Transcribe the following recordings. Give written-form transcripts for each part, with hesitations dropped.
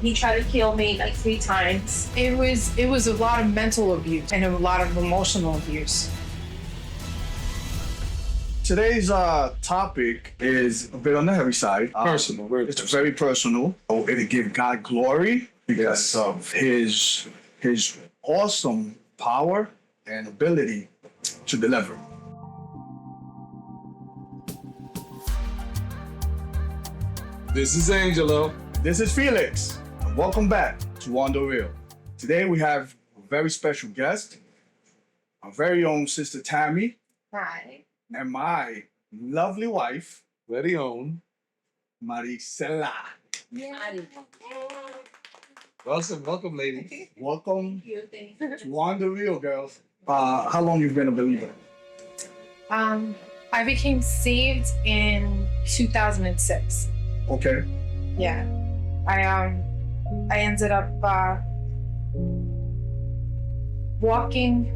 He tried to kill me like 3 times. It was a lot of mental abuse and a lot of emotional abuse. Today's topic is a bit on the heavy side. Personal. It's very personal. Oh, it'll give God glory because of his awesome power and ability to deliver. This is Angelo. This is Felix, and welcome back to On The Real. Today we have a very special guest, our very own sister Tammy, Hi. and my lovely wife, Very own. Maricela. Welcome, lady. Welcome You think? to On The Real, girls. How long you been a believer? I became saved in 2006. Okay. Yeah. I ended up walking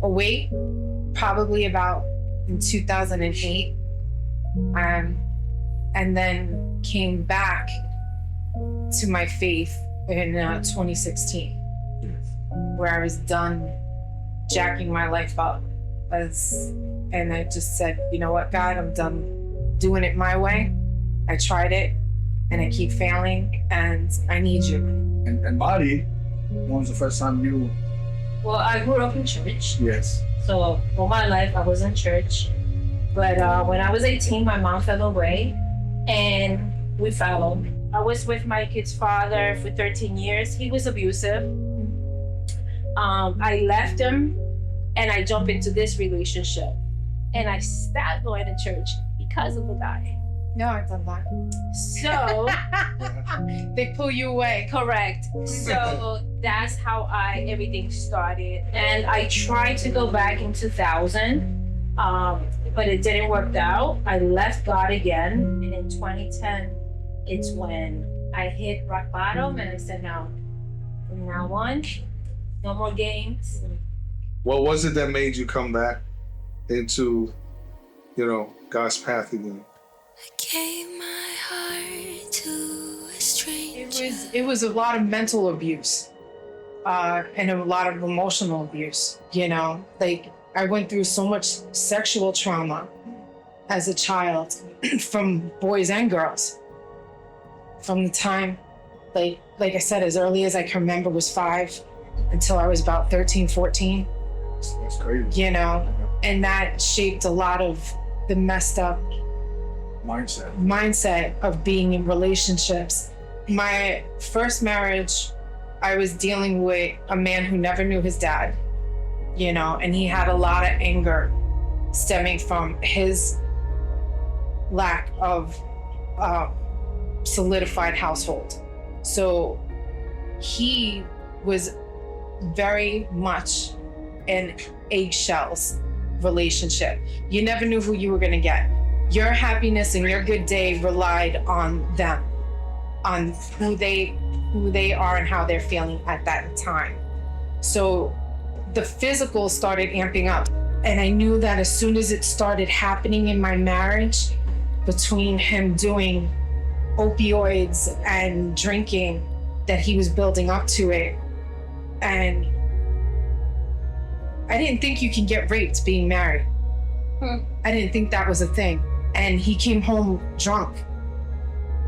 away probably about in 2008. And then came back to my faith in 2016, where I was done jacking my life up. And I just said, you know what, God, I'm done doing it my way. I tried it and I keep failing and I need you. And Mari, when was the first time you? Well, I grew up in church. Yes. So all my life I was in church. But when I was 18, my mom fell away and we followed. I was with my kid's father for 13 years. He was abusive. I left him and I jumped into this relationship. And I stopped going to church because of the guy. No, I've done that. So, They pull you away. correct. So that's how everything started. And I tried to go back in 2000, but it didn't work out. I left God again. And in 2010, it's when I hit rock bottom and I said, no, from now on, no more games. What was it that made you come back into, God's path again? I gave my heart to a stranger. It was a lot of mental abuse and a lot of emotional abuse. Like I went through so much sexual trauma as a child from boys and girls. From the time, like I said, as early as I can remember was 5 until I was about 13, 14. That's crazy. And that shaped a lot of the messed up mindset of being in relationships. My first marriage, I was dealing with a man who never knew his dad, and he had a lot of anger stemming from his lack of solidified household. So he was very much in eggshells relationship. You never knew who you were going to get. Your happiness and your good day relied on them, on who they are and how they're feeling at that time. So the physical started amping up, and I knew that as soon as it started happening in my marriage, between him doing opioids and drinking, that he was building up to it. And I didn't think you can get raped being married. I didn't think that was a thing. And he came home drunk.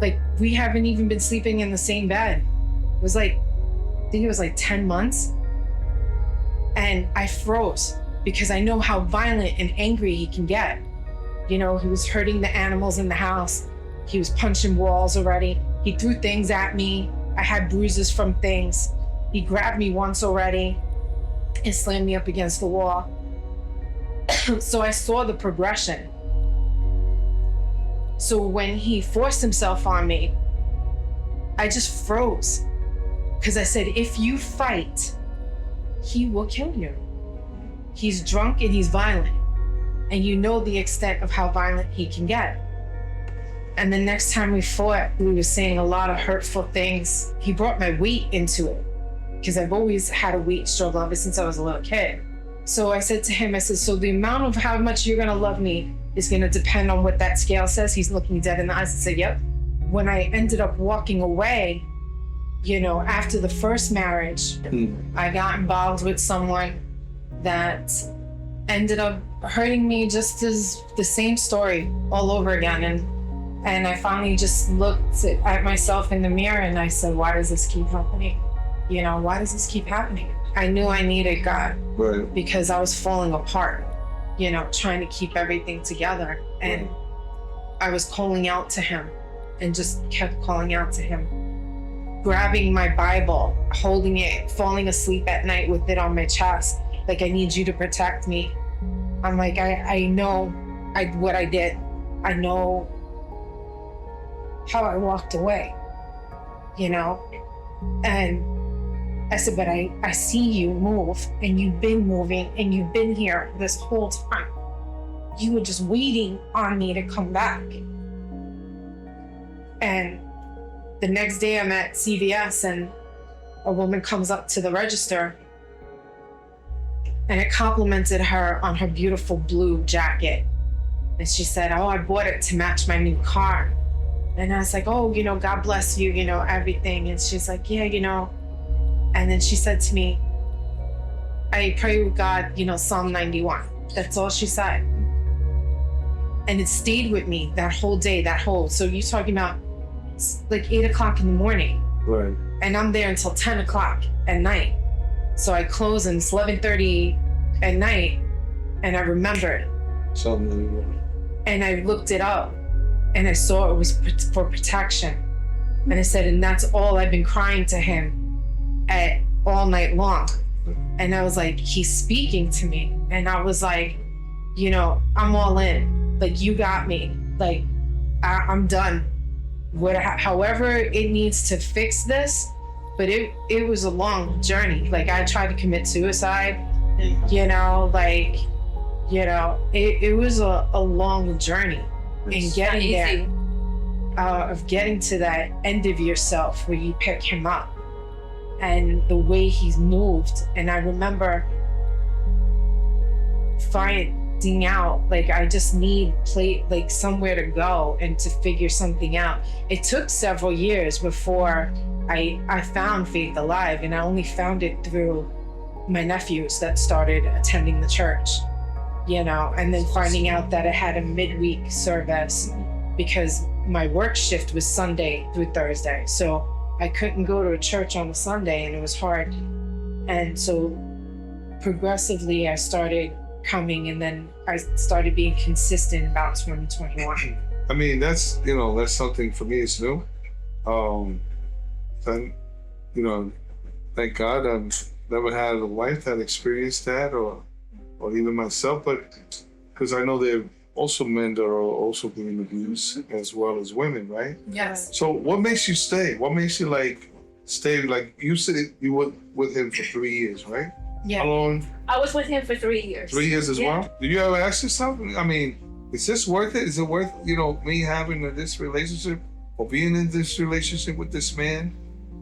Like, we haven't even been sleeping in the same bed. It was like, I think it was like 10 months. And I froze because I know how violent and angry he can get. He was hurting the animals in the house. He was punching walls already. He threw things at me. I had bruises from things. He grabbed me once already and slammed me up against the wall. So I saw the progression. So when he forced himself on me, I just froze. Because I said, if you fight, he will kill you. He's drunk and he's violent. And you know the extent of how violent he can get. And the next time we fought, we were saying a lot of hurtful things. He brought my weight into it, because I've always had a weight struggle ever since I was a little kid. So I said to him, so the amount of how much you're gonna love me is gonna depend on what that scale says. He's looking dead in the eyes and said, yep. When I ended up walking away, you know, after the first marriage, I got involved with someone that ended up hurting me just as the same story all over again. And I finally just looked at myself in the mirror and I said, why does this keep happening? You know, why does this keep happening? I knew I needed God because I was falling apart, you know, trying to keep everything together. And I was calling out to him and just kept calling out to him, grabbing my Bible, holding it, falling asleep at night with it on my chest. Like, I need you to protect me. I'm like, I know what I did. I know how I walked away, you know? And I said, but I see you move, and you've been moving, and you've been here this whole time. You were just waiting on me to come back. And the next day I'm at CVS and a woman comes up to the register and it complimented her on her beautiful blue jacket. And she said, oh, I bought it to match my new car. And I was like, oh, you know, God bless you, you know, everything. And she's like, yeah, you know. And then she said to me, I pray with God, you know, Psalm 91. That's all she said. And it stayed with me that whole day, so you're talking about like 8 o'clock in the morning. Right. And I'm there until 10 o'clock at night. So I close and it's 11:30 at night. And I remembered. Something. And I looked it up and I saw it was for protection. And I said, and that's all I've been crying to him at all night long. And I was like, he's speaking to me. And I was like, you know, I'm all in. Like, you got me. Like, I'm done. However it needs to fix this. But it was a long journey. Like, I tried to commit suicide, you know, like, you know, it was a long journey in getting there, of getting to that end of yourself where you pick him up and the way he's moved. And I remember finding out, like, I just need like somewhere to go and to figure something out. It took several years before I found Faith Alive, and I only found it through my nephews that started attending the church, you know, and then finding out that it had a midweek service because my work shift was Sunday through Thursday. So I couldn't go to a church on a Sunday and it was hard. And so progressively I started coming, and then I started being consistent about 2021. I mean, that's, you know, that's something for me, it's new. And, you know, thank God I've never had a wife that experienced that, or even myself, but because I know there are also men that are also being abused as well as women, right? Yes. So what makes you stay? What makes you stay? Like, you said you were with him for 3 years, right? Yeah. How long? I was with him for 3 years. 3 years as well? Did you ever ask yourself, I mean, is this worth it? Is it worth, you know, me having this relationship or being in this relationship with this man?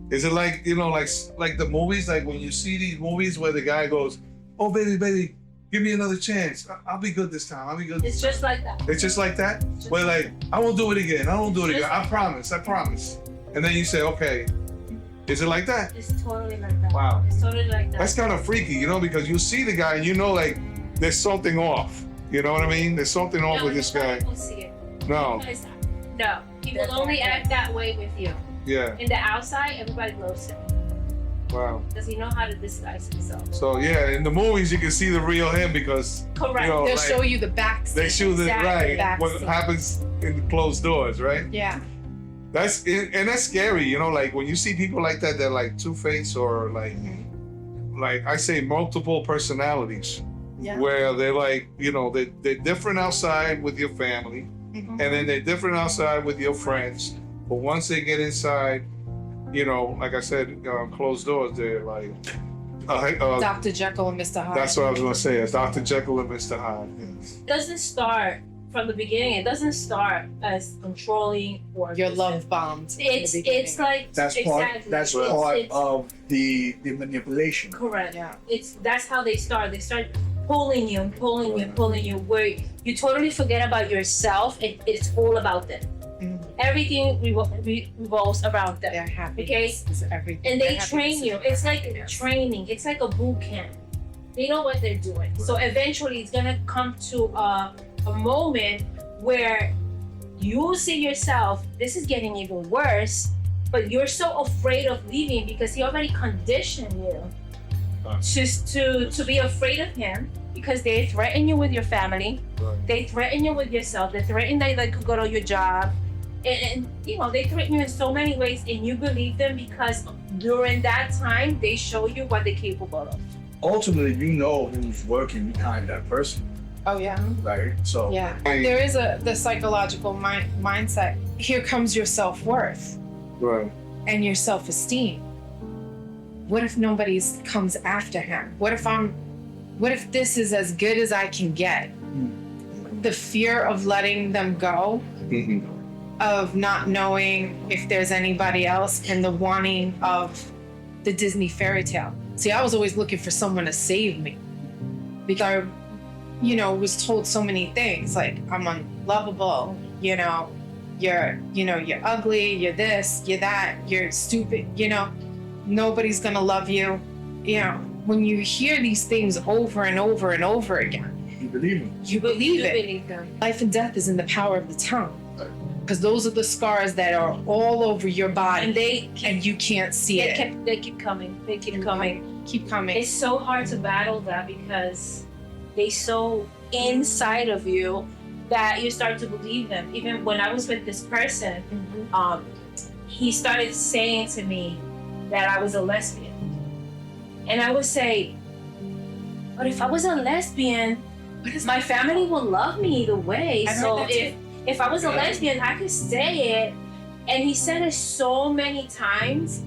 Is it like, you know, like the movies, like when you see these movies where the guy goes, oh, baby, give me another chance. I'll be good this time. It's just like that. It's just like that? Where like, I won't do it again. I promise. And then you say, okay, is it like that? It's totally like that. Wow. It's totally like that. That's kind of freaky, you know, because you see the guy and you know, like, there's something off. You know what I mean? There's something off with this guy. Won't see it. No. No. He will only act that way with you. Yeah. In the outside, everybody loves him. Wow. Does he know how to disguise himself? So yeah, in the movies you can see the real him because Correct. you know, They'll like, show you the backstage. they show the Exactly. right what happens in the closed doors, right? Yeah. That's scary, you know, like when you see people like that, they're like two-faced or like I say multiple personalities. Yeah. Where they're like, you know, they're different outside with your family, and then they're different outside with your friends. But once they get inside, you know, like I said, closed doors, they're like, Dr. Jekyll and Mr. Hyde. that's what I was gonna say. It's Dr. Jekyll and Mr. Hyde. Yes. It doesn't start from the beginning. It doesn't start as controlling or You're just- love bombed. It's like That's exactly. That's It's- part it's of the manipulation. correct. Yeah. That's how they start. They start pulling you, where you totally forget about yourself. It's all about them. everything revolves around them. Their happiness Okay. is everything. And they Their train happiness you. is It's like everything. training. It's like a boot camp. They know what they're doing. So eventually, it's gonna come to a moment where you see yourself. This is getting even worse, but you're so afraid of leaving because he already conditioned you to be afraid of him because they threaten you with your family. Right. They threaten you with yourself. They threaten that you could go to your job. And you know, they threaten you in so many ways and you believe them because during that time, they show you what they're capable of. Ultimately, you know who's working behind that person, Oh yeah. right? So Yeah. Right. There is the psychological mindset. Here comes your self-worth Right. and your self-esteem. What if nobody comes after him? What if this is as good as I can get? The fear of letting them go, Mhm. of not knowing if there's anybody else, and the wanting of the Disney fairy tale. See, I was always looking for someone to save me because I, was told so many things like I'm unlovable, you're ugly, you're this, you're that, you're stupid, nobody's gonna love you. When you hear these things over and over and over again, you believe him. you believe it. believe them. Life and death is in the power of the tongue. Because those are the scars that are all over your body And and you can't see it. they keep coming. They keep coming. Keep coming. It's so hard to battle that because they so inside of you that you start to believe them. Even when I was with this person, he started saying to me that I was a lesbian. And I would say, but if I was a lesbian, my family will love me either way. I've heard So that too. if I was a lesbian, I could say it. And he said it so many times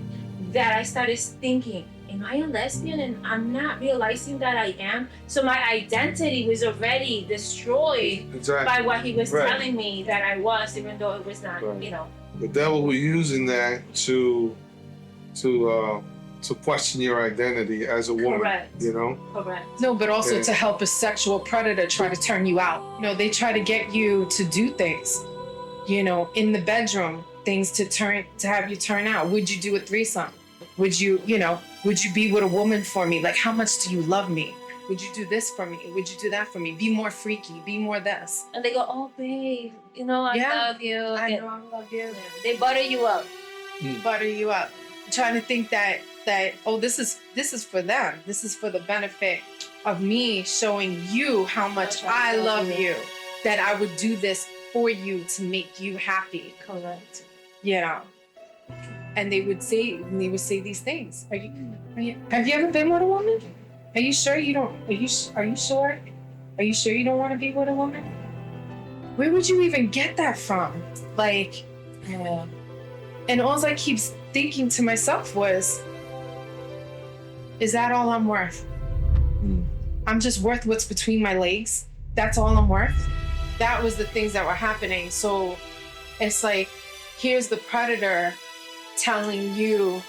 that I started thinking, am I a lesbian? And I'm not realizing that I am. So my identity was already destroyed Exactly. by what he was Right. telling me that I was, even though it was not, Right. The devil was using that to question your identity as a woman. Correct. Correct. No, but also Yeah. to help a sexual predator try to turn you out. They try to get you to do things, in the bedroom, things to have you turn out. Would you do a threesome? Would you be with a woman for me? Like, how much do you love me? Would you do this for me? Would you do that for me? Be more freaky, be more this. And they go, oh, babe, I Yeah. love you. I And know I love you. they butter you up. Butter you up. Trying to think that this is for them. This is for the benefit of me showing you how much I love you. That I would do this for you to make you happy. Correct. And they would say these things. Have you ever been with a woman? Are you sure you don't? Are you sure? Are you sure you don't want to be with a woman? Where would you even get that from? Like, Yeah. and all I keep thinking to myself was, is that all I'm worth? I'm just worth what's between my legs. That's all I'm worth. That was the things that were happening. So it's like, here's the predator telling you,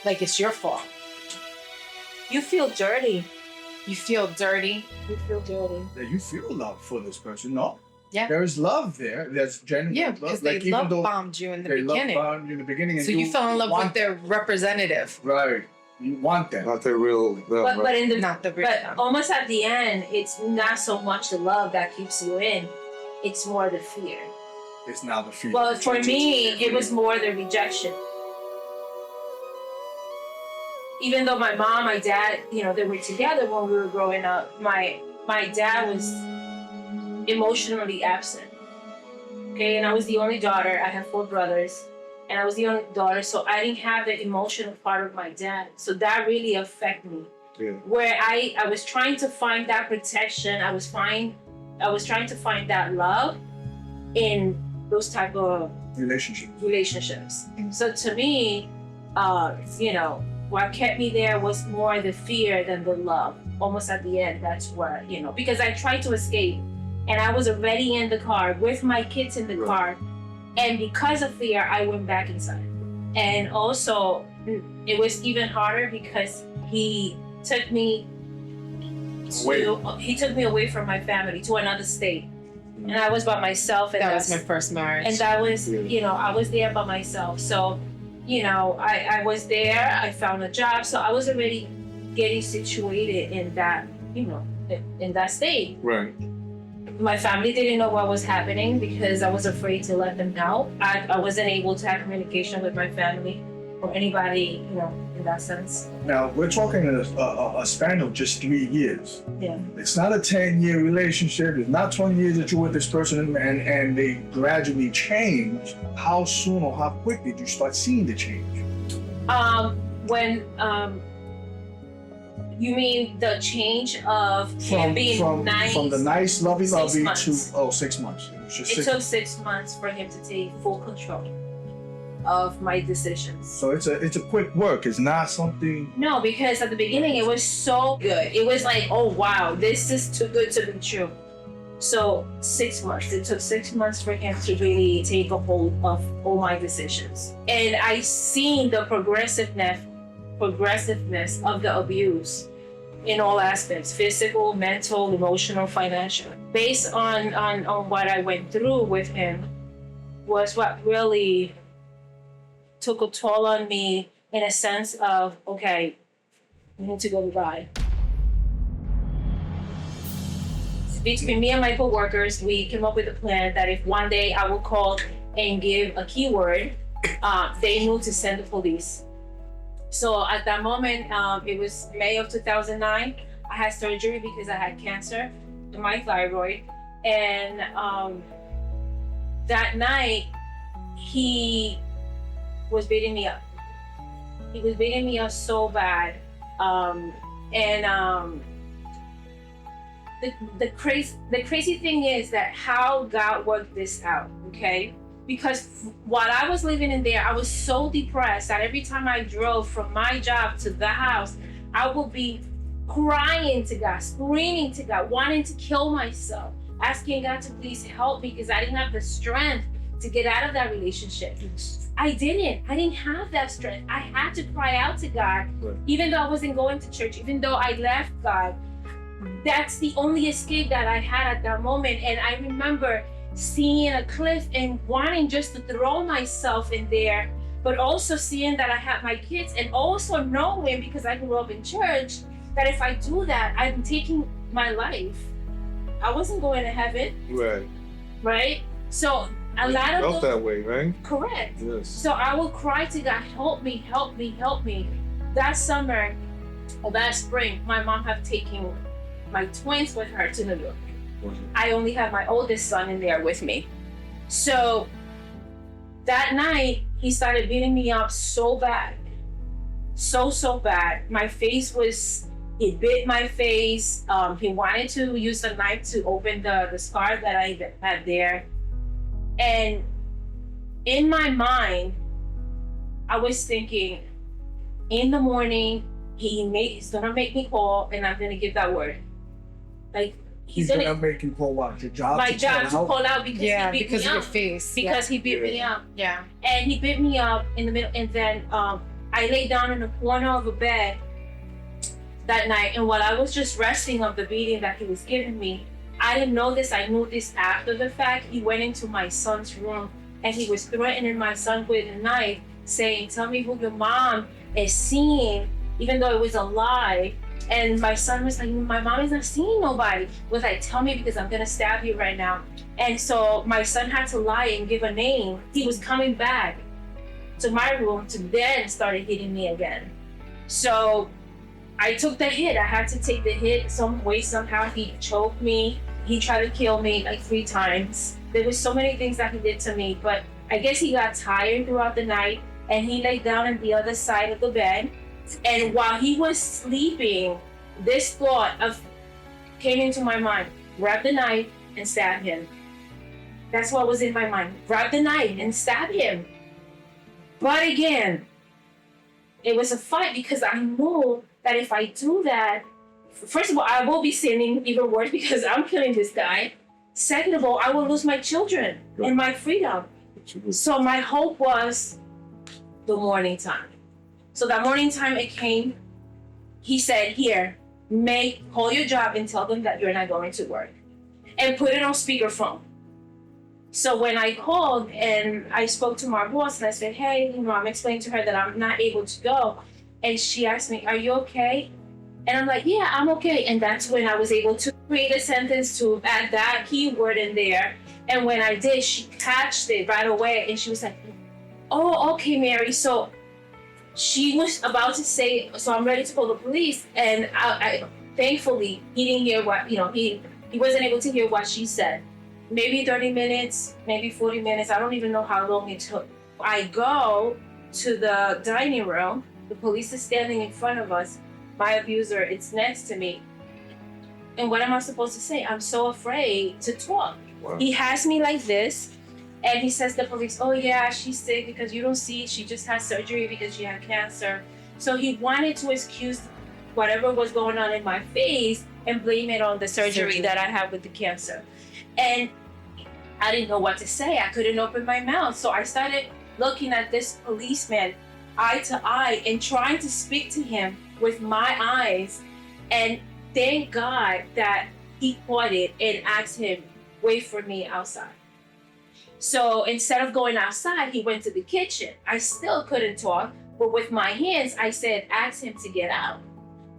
like, it's your fault. You feel dirty. You feel dirty. You feel dirty. That you feel love for this person. No. Yeah. There's love there. There's genuine Yeah, love. because they even love though bombed you in the they beginning. love bombed you in the beginning. And So you fell in love want with their representative, Right. You want that. Not the real love. But in the not the real but them. almost at the end, it's not so much the love that keeps you in. It's more the fear. It's now the fear. Well, for me, it was more the rejection. Even though my mom, my dad, they were together when we were growing up, my dad was emotionally absent. Okay, and I was the only daughter. I have 4 brothers, and I was the only daughter, so I didn't have the emotional part of my dad. So that really affected me. Yeah. Where I was trying to find that protection, I was trying to find that love in those type of relationships. So to me, what kept me there was more the fear than the love. Almost at the end, that's where, because I tried to escape and I was already in the car with my kids in the car. And because of fear, I went back inside. And also, it was even harder because he took me away from my family to another state. and I was by myself. And That was my first marriage. and that was, I was there by myself. So, I was there. I found a job, so I was already getting situated in that, in that state. Right. My family didn't know what was happening because I was afraid to let them know. I wasn't able to have communication with my family or anybody, in that sense. Now we're talking a span of just 3 years. Yeah. It's not a 10-year relationship. It's not 20 years that you're with this person and they gradually change. How soon or how quick did you start seeing the change? When you mean the change of him being nice? From the nice lovey-lovey 6 months. to 6 months. It was just It took 6 months for him to take full control of my decisions. So it's a quick work. It's not something. No, because at the beginning it was so good. It was like, oh wow, this is too good to be true. So 6 months. It took 6 months for him to really take a hold of all my decisions. And I seen the progressiveness of the abuse in all aspects: physical, mental, emotional, financial. Based on what I went through with him was what really took a toll on me, in a sense of, okay, I need to go to God. Between me and my coworkers, we came up with a plan that if one day I would call and give a keyword, they knew to send the police. So at that moment, it was May of 2009. I had surgery because I had cancer in my thyroid. And that night, he was beating me up. He was beating me up so bad. The crazy thing is that how God worked this out, okay? Because while I was living in there, I was so depressed that every time I drove from my job to the house, I would be crying to God, screaming to God, wanting to kill myself, asking God to please help me because I didn't have the strength to get out of that relationship. I didn't have that strength. I had to cry out to God, even though I wasn't going to church, even though I left God. That's the only escape that I had at that moment. And I remember seeing a cliff and wanting just to throw myself in there, but also seeing that I had my kids, and also knowing, because I grew up in church, that if I do that, I'm taking my life. I wasn't going to heaven. Right? So a lot of felt that way, right? Correct. Yes. So I will cry to God, help me, help me, help me. That summer or that spring, my mom had taken my twins with her to New York. I only have my oldest son in there with me. So that night, he started beating me up so bad. So bad. My face he bit my face. He wanted to use a knife to open the scar that I had there. And in my mind, I was thinking, in the morning, he's gonna make me call and I'm gonna give that word. Like, He's gonna make you call what? Your job? My job to call out because he beat because me of up. your face. Because he beat me up. Yeah. And he beat me up in the middle, and then I lay down in the corner of a bed that night, and while I was just resting of the beating that he was giving me, I didn't know this. I knew this after the fact. He went into my son's room and he was threatening my son with a knife, saying, "Tell me who your mom is seeing," even though it was a lie. And my son was like, "My mom is not seeing nobody." Was like, "Tell me because I'm gonna stab you right now." And so my son had to lie and give a name. He was coming back to my room to then started hitting me again. So I took the hit. I had to take the hit some way, somehow. He choked me. He tried to kill me like 3 times. There was so many things that he did to me, but I guess he got tired throughout the night and he laid down on the other side of the bed. And while he was sleeping, this thought came into my mind: grab the knife and stab him. That's what was in my mind. Grab the knife and stab him. But again, it was a fight because I knew that if I do that, first of all, I will be sinning even worse because I'm killing this guy. Second of all, I will lose my children and my freedom. So my hope was the morning time. So that morning time it came, he said, "Here, call your job and tell them that you're not going to work. And put it on speakerphone." So when I called and I spoke to my boss and I said, hey, I'm explaining to her that I'm not able to go. And she asked me, are you okay? And I'm like, yeah, I'm okay. And that's when I was able to create a sentence to add that keyword in there. And when I did, she catched it right away. And she was like, oh, okay, Mary. So she was about to say, so I'm ready to call the police. And I thankfully, he didn't hear what, he wasn't able to hear what she said. Maybe 30 minutes, maybe 40 minutes. I don't even know how long it took. I go to the dining room. The police is standing in front of us. My abuser, it's next to me. And what am I supposed to say? I'm so afraid to talk. Wow. He has me like this. And he says to the police, oh yeah, she's sick because you don't see, she just had surgery because she had cancer. So he wanted to excuse whatever was going on in my face and blame it on the surgery that I had with the cancer. And I didn't know what to say. I couldn't open my mouth. So I started looking at this policeman eye to eye and trying to speak to him with my eyes. And thank God that he caught it and asked him, wait for me outside. So instead of going outside, he went to the kitchen. I still couldn't talk, but with my hands, I said, ask him to get out.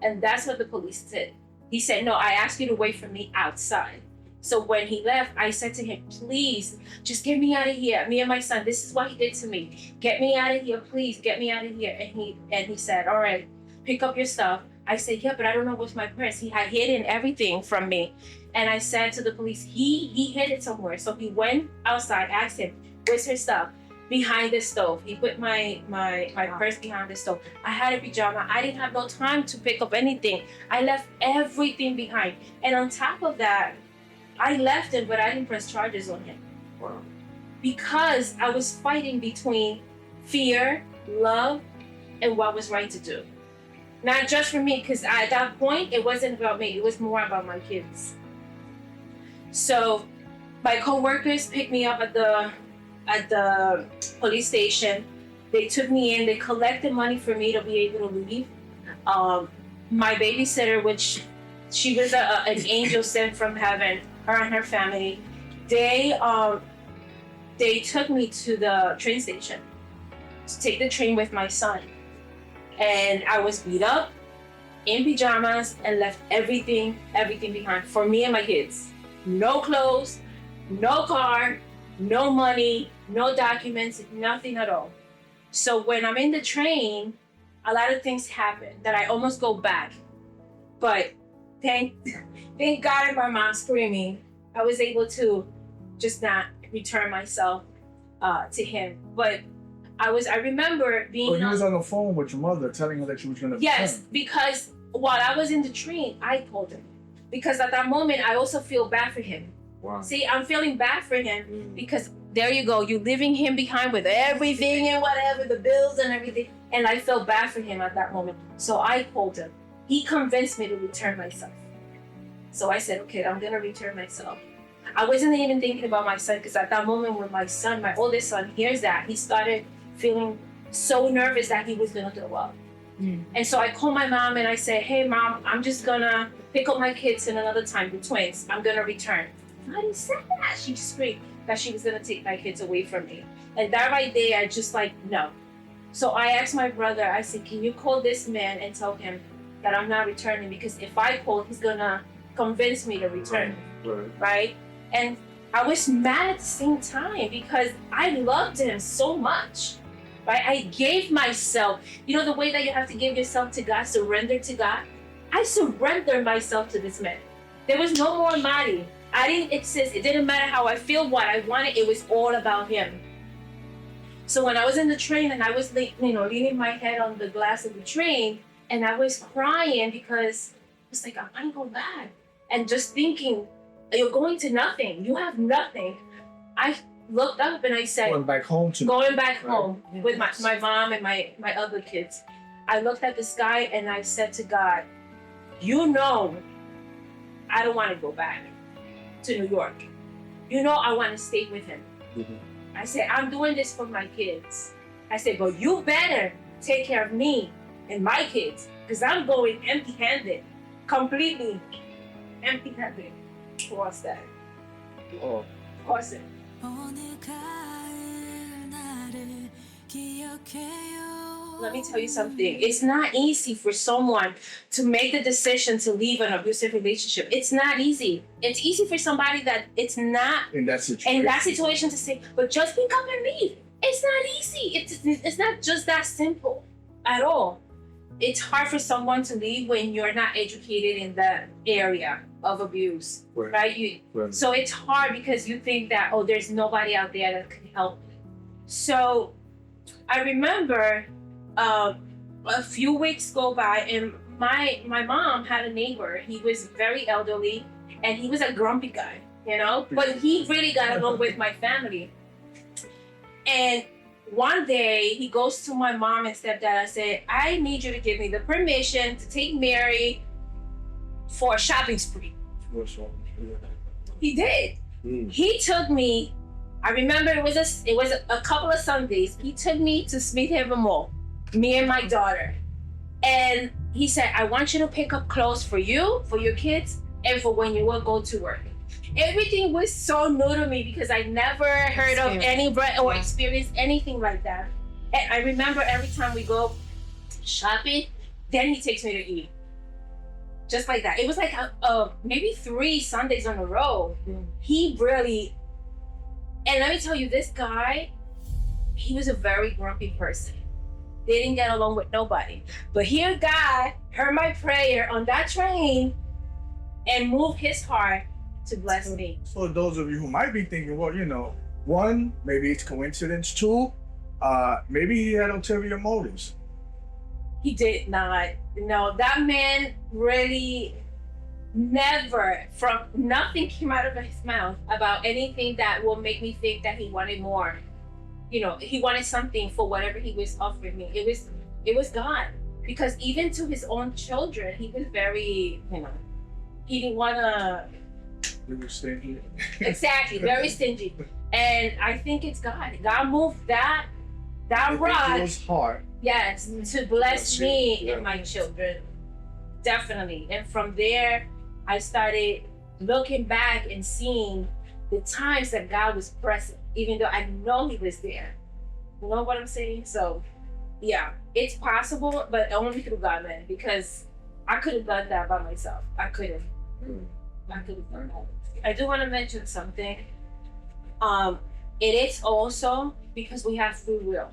And that's what the police did. He said, no, I asked you to wait for me outside. So when he left, I said to him, please, just get me out of here. Me and my son, this is what he did to me. Get me out of here, please, get me out of here. And he said, all right, pick up your stuff. I said, yeah, but I don't know what's my purse. He had hidden everything from me. And I said to the police, he hid it somewhere. So he went outside, asked him, where's her stuff? Behind the stove. He put my purse behind the stove. I had a pajama. I didn't have no time to pick up anything. I left everything behind. And on top of that, I left him, but I didn't press charges on him. Wow. Because I was fighting between fear, love, and what was right to do. Not just for me, because at that point, it wasn't about me. It was more about my kids. So my coworkers picked me up at the police station. They took me in. They collected money for me to be able to leave. My babysitter, which she was an angel sent from heaven, her and her family, they took me to the train station to take the train with my son. And I was beat up, in pajamas, and left everything behind for me and my kids. No clothes, no car, no money, no documents, nothing at all. So when I'm in the train, a lot of things happen that I almost go back. But thank God and my mom screaming, I was able to just not return myself to him. But I remember being. Oh, you was on the phone with your mother telling her that she was gonna. Yes, return. because while I was in the train, I told him. Because at that moment, I also feel bad for him. Wow. See, I'm feeling bad for him because there you go, you're leaving him behind with everything and whatever, the bills and everything. And I felt bad for him at that moment. So I told him. He convinced me to return myself. So I said, okay, I'm gonna return myself. I wasn't even thinking about my son because at that moment when my son, my oldest son, hears that, he started feeling so nervous that he was gonna throw up. And so I called my mom and I said, hey mom, I'm just gonna pick up my kids in another time, the twins. I'm gonna return. I didn't say that. She screamed that she was gonna take my kids away from me. And that right there, I just like, no. So I asked my brother, I said, can you call this man and tell him that I'm not returning? Because if I call, he's gonna convince me to return, right? And I was mad at the same time because I loved him so much, right? I gave myself, the way that you have to give yourself to God, surrender to God. I surrendered myself to this man. There was no more Mari. I didn't exist. It didn't matter how I feel, what I wanted. It was all about him. So when I was in the train and I was, leaning my head on the glass of the train, and I was crying because I was like, I want to go back. And just thinking, you're going to nothing. You have nothing. I looked up and I said, Going back home with my mom and my other kids. I looked at the sky and I said to God, I don't want to go back to New York. I want to stay with him. I said, I'm doing this for my kids. I said, but you better take care of me and my kids because I'm going empty-handed, completely empty-handed towards that. Oh. Cross it. 오늘가을 나를 기억해요. Let me tell you something. It's not easy for someone to make the decision to leave an abusive relationship. It's not easy. It's easy for somebody that it's not In that situation. in that situation to say, but just pick up and leave. It's not easy. It's not just that simple at all. It's hard for someone to leave when you're not educated in that area of abuse, right? Right. So it's hard because you think that, oh, there's nobody out there that can help me. So I remember a few weeks go by, and my mom had a neighbor. He was very elderly, and he was a grumpy guy, you know, but he really got along with my family. And one day he goes to my mom and stepdad and said, I need you to give me the permission to take Mary for a shopping spree. He did. He took me, I remember it was a couple of Sundays. He took me to Smith Haven Mall, me and my daughter. And he said, I want you to pick up clothes for you, for your kids, and for when you will go to work. Everything was so new to me because I never heard of any brand or experienced anything like that. And I remember every time we go shopping, then he takes me to eat. Just like that. It was like maybe 3 Sundays on a row. He really, and let me tell you, this guy, he was a very grumpy person. They didn't get along with nobody. But here God heard my prayer on that train and moved his heart to bless me. So those of you who might be thinking, well, you know, 1, maybe it's coincidence. 2, maybe he had ulterior motives. He did not. No, that man really never, from nothing came out of his mouth about anything that will make me think that he wanted more. You know, he wanted something for whatever he was offering me. It was God. Because even to his own children, he was very, you know, he didn't want to. We were stingy. Exactly, very stingy. And I think it's God. God moved that It rod, was hard. yes, to bless That's me it, yeah. and my children. Definitely. And from there, I started looking back and seeing the times that God was present, even though I know he was there. You know what I'm saying? So, yeah, it's possible, but only through God, man, because I could have done that by myself. I couldn't. I could have done that. I do want to mention something. It is also because we have free will.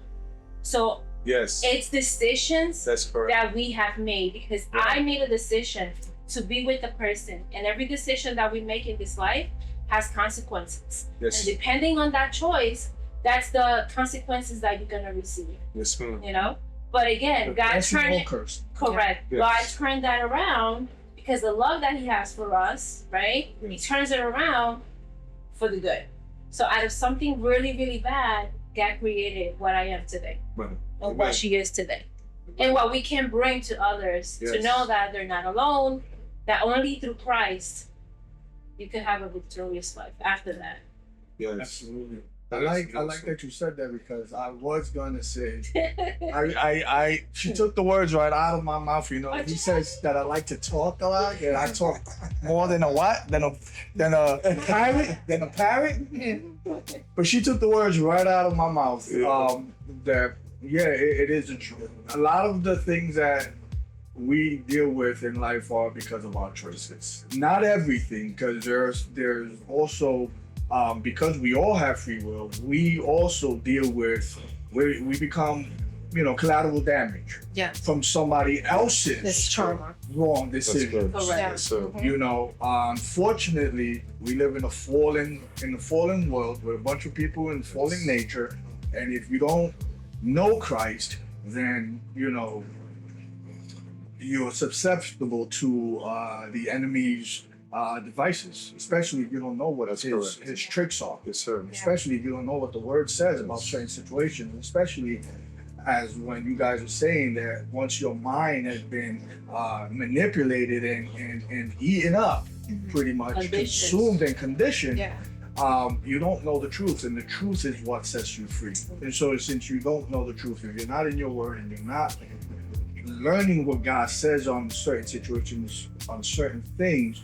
So Yes, it's decisions that's correct. that we have made, because I made a decision to be with a person, and every decision that we make in this life has consequences. Yes, And depending on that choice, that's the consequences that you're gonna receive, yes, ma'am. you know? But again, God Blessing turned or it curse. correct. Yeah. God turned that around because the love that he has for us, right? He turns it around for the good. So out of something really, really bad, God created what I am today. Right. Of Amen. what she is today. And what we can bring to others to Yes. know that they're not alone, that only through Christ you can have a victorious life after that. Yes. Absolutely. I That is like awesome. that you said that, because I was gonna say she took the words right out of my mouth. You know, he says that I like to talk a lot, and I talk more than a what? Than a parrot? Than a parrot? But she took the words right out of my mouth. Yeah. It is true. A lot of the things that we deal with in life are because of our choices. Not everything, because there's also because we all have free will, we also deal with we become, you know, collateral damage Yes. from somebody else's This trauma. wrong That's decision. good. Correct. Yes, sir. You know, unfortunately, we live in a fallen world with a bunch of people in fallen nature, and if you don't know Christ, then you know you're susceptible to the enemy's devices, especially if you don't know what That's his correct. tricks are. Yes, sir. Especially if you don't know what the word says about certain situations, especially as when you guys are saying that once your mind has been manipulated and eaten up, pretty much Conditioned. consumed and conditioned, Yeah. you don't know the truth, and the truth is what sets you free. And so since you don't know the truth, if you're not in your word and you're not learning what God says on certain situations, on certain things,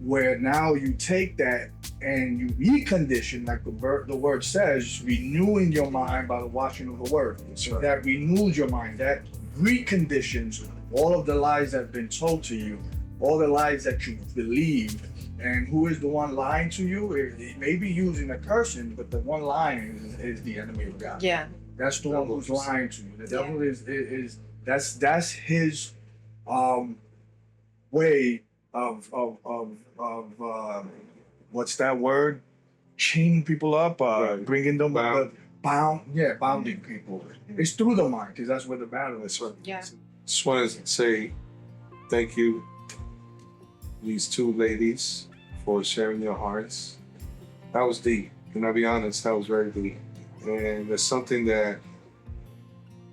where now you take that and you recondition, like the word says, renewing your mind by the washing of the word. So that renews your mind, that reconditions all of the lies that have been told to you, all the lies that you believed. And who is the one lying to you? It may be using a cursing, but the one lying is the enemy of God. Yeah. That's the one who's lying to you. The devil is that's his way of what's that word? Chaining people up, Right. bringing them Bound. bounding people. It's through the mind, because that's where the battle is. Yeah. Just want to say thank you, these two ladies, for sharing your hearts. That was deep. Can I be honest? That was very deep. And it's something that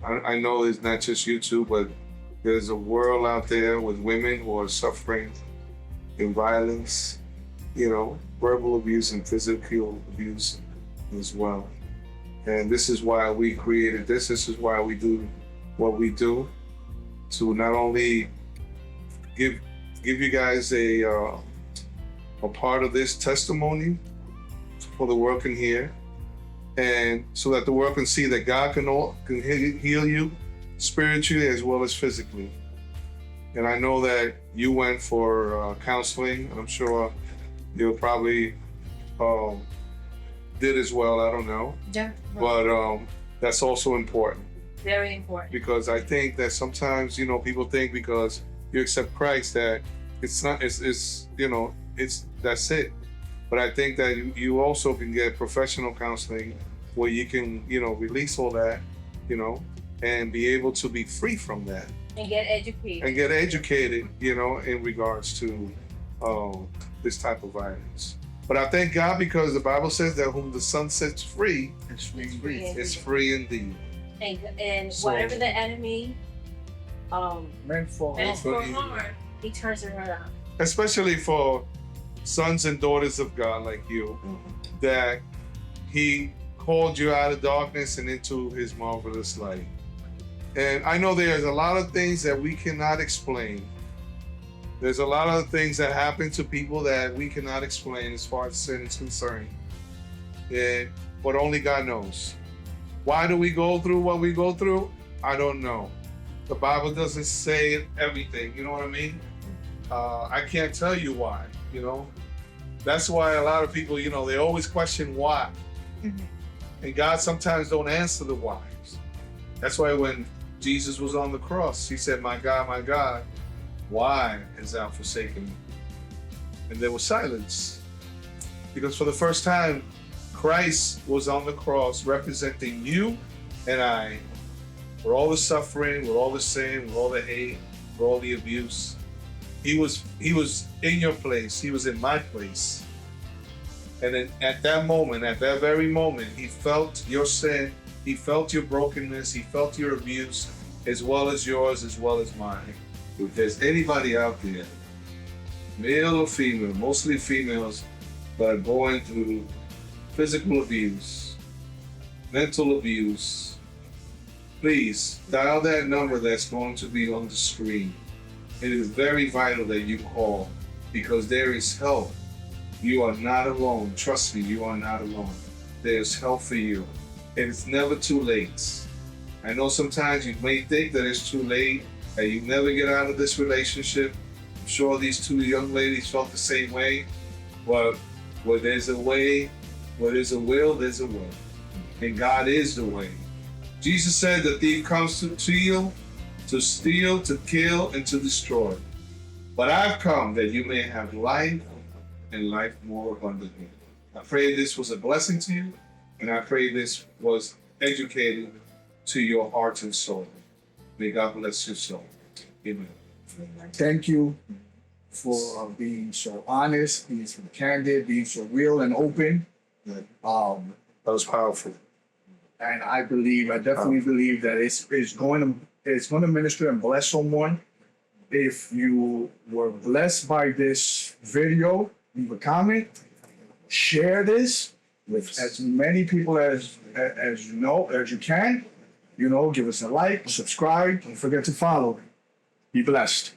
I know is not just you two, but there's a world out there with women who are suffering in violence, verbal abuse and physical abuse as well. And this is why we created this. This is why we do what we do, to not only give you guys a part of this testimony for the world can hear, and so that the world can see that God can heal you spiritually as well as physically. And I know that you went for counseling, and I'm sure you probably did as well. I don't know, Yeah. but that's also important, Very important. because I think that sometimes people think because you accept Christ that it's not it's that's it. But I think that you also can get professional counseling where you can release all that and be able to be free from that And get educated. and get educated in regards to this type of violence. But I thank God, because the Bible says that whom the Son sets free It's free. is free indeed. And So- whatever the enemy Meant for meant for evil. harm, he turns it around. Especially for sons and daughters of God like you, that He called you out of darkness and into His marvelous light. And I know there's a lot of things that we cannot explain. There's a lot of things that happen to people that we cannot explain as far as sin is concerned. But only God knows. Why do we go through what we go through? I don't know. The Bible doesn't say everything, you know what I mean? I can't tell you why, That's why a lot of people, they always question why. And God sometimes don't answer the whys. That's why when Jesus was on the cross, He said, my God, why hast thou forsaken me? And there was silence. Because for the first time, Christ was on the cross representing you and I, for all the suffering, with all the sin, with all the hate, with all the abuse. He was in your place. He was in my place. And then at that moment, at that very moment, He felt your sin. He felt your brokenness. He felt your abuse, as well as yours, as well as mine. If there's anybody out there, male or female, mostly females, that are going through physical abuse, mental abuse, please dial that number that's going to be on the screen. It is very vital that you call, because there is help. You are not alone. Trust me, you are not alone. There's help for you. And it's never too late. I know sometimes you may think that it's too late, that you never get out of this relationship. I'm sure these two young ladies felt the same way. But where there's a way, where there's a will, there's a way. And God is the way. Jesus said the thief comes to steal, to kill, and to destroy. But I've come that you may have life, and life more abundantly. I pray this was a blessing to you, and I pray this was educating to your heart and soul. May God bless your soul. Amen. Thank you for being so honest, being so candid, being so real and open. That was powerful. And I definitely believe that it's going to minister and bless someone. If you were blessed by this video, leave a comment, share this with as many people as you can. Give us a like, subscribe, don't forget to follow. Be blessed.